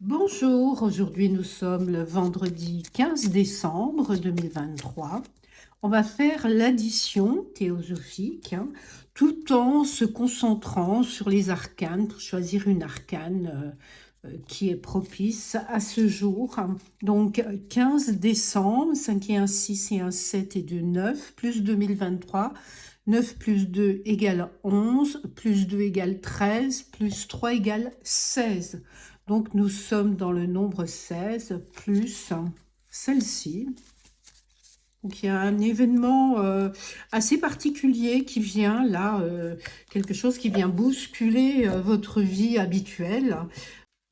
Bonjour, aujourd'hui nous sommes le vendredi 15 décembre 2023. On va faire l'addition théosophique, tout en se concentrant sur les arcanes pour choisir une arcane qui est propice à ce jour. Donc 15 décembre, 5 et 1, 6 et 1, 7 et 2, 9, plus 2023. 9 plus 2 égale 11, plus 2 égale 13, plus 3 égale 16. Donc nous sommes dans le nombre 16, plus celle-ci. Donc il y a un événement assez particulier qui vient là, quelque chose qui vient bousculer votre vie habituelle.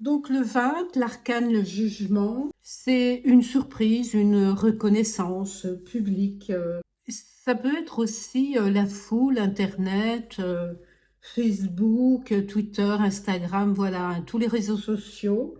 Donc le 20, l'arcane, le jugement, c'est une surprise, une reconnaissance publique. Ça peut être aussi la foule, Internet, Facebook, Twitter, Instagram, voilà, tous les réseaux sociaux,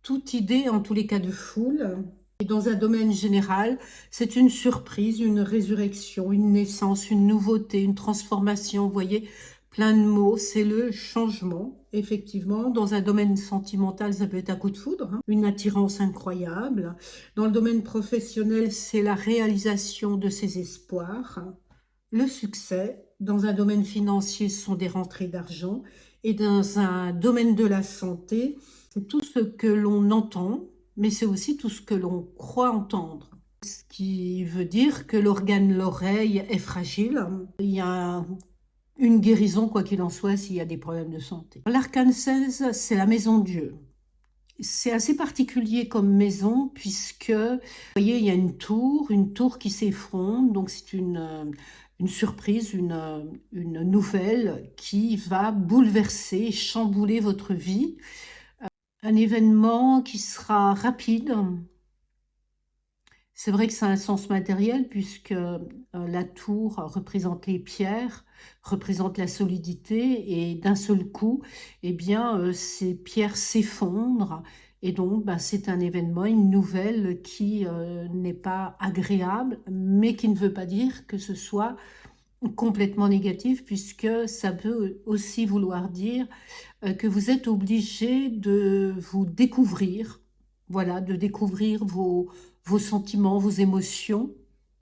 toute idée en tous les cas de foule. Et dans un domaine général, c'est une surprise, une résurrection, une naissance, une nouveauté, une transformation, vous voyez, plein de mots, c'est le changement, effectivement. Dans un domaine sentimental, ça peut être un coup de foudre, une attirance incroyable. Dans le domaine professionnel, c'est la réalisation de ses espoirs, le succès. Dans un domaine financier, ce sont des rentrées d'argent. Et dans un domaine de la santé, c'est tout ce que l'on entend, mais c'est aussi tout ce que l'on croit entendre. Ce qui veut dire que l'organe, l'oreille, est fragile. Il y a une guérison, quoi qu'il en soit, s'il y a des problèmes de santé. L'arcane 16, c'est la maison Dieu. C'est assez particulier comme maison puisque, vous voyez, il y a une tour qui s'effondre, donc c'est une surprise, une nouvelle qui va bouleverser, chambouler votre vie. Un événement qui sera rapide. C'est vrai que ça a un sens matériel puisque la tour représente les pierres, représente la solidité et d'un seul coup, eh bien, ces pierres s'effondrent et donc c'est un événement, une nouvelle qui n'est pas agréable, mais qui ne veut pas dire que ce soit complètement négatif puisque ça peut aussi vouloir dire que vous êtes obligé de vous découvrir, voilà, de découvrir vos sentiments, vos émotions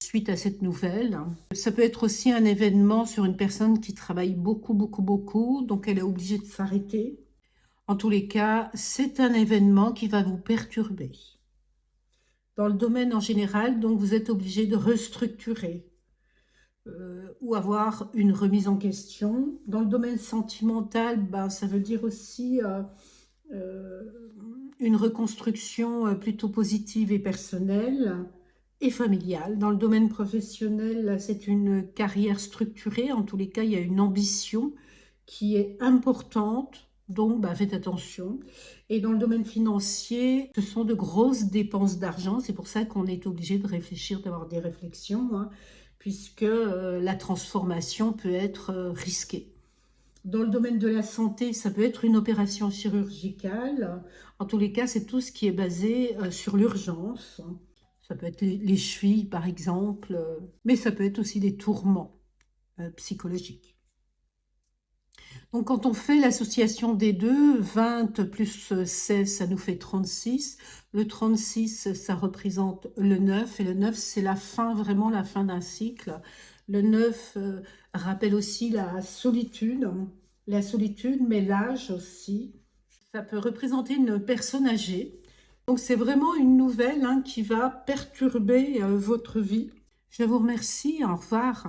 suite à cette nouvelle. Ça peut être aussi un événement sur une personne qui travaille beaucoup, beaucoup, beaucoup, donc elle est obligée de s'arrêter. En tous les cas, c'est un événement qui va vous perturber. Dans le domaine en général, donc vous êtes obligé de restructurer ou avoir une remise en question. Dans le domaine sentimental, ça veut dire aussi euh, une reconstruction plutôt positive et personnelle et familiale. Dans le domaine professionnel, c'est une carrière structurée. En tous les cas, il y a une ambition qui est importante. Donc, faites attention. Et dans le domaine financier, ce sont de grosses dépenses d'argent. C'est pour ça qu'on est obligé de réfléchir, d'avoir des réflexions, puisque la transformation peut être risquée. Dans le domaine de la santé, ça peut être une opération chirurgicale. En tous les cas, c'est tout ce qui est basé sur l'urgence. Ça peut être les chevilles, par exemple, mais ça peut être aussi des tourments psychologiques. Donc, quand on fait l'association des deux, 20 plus 16, ça nous fait 36. Le 36, ça représente le 9. Et le 9, c'est la fin, vraiment la fin d'un cycle. Le 9 rappelle aussi la solitude. La solitude, mais l'âge aussi. Ça peut représenter une personne âgée. Donc, c'est vraiment une nouvelle qui va perturber votre vie. Je vous remercie. Au revoir.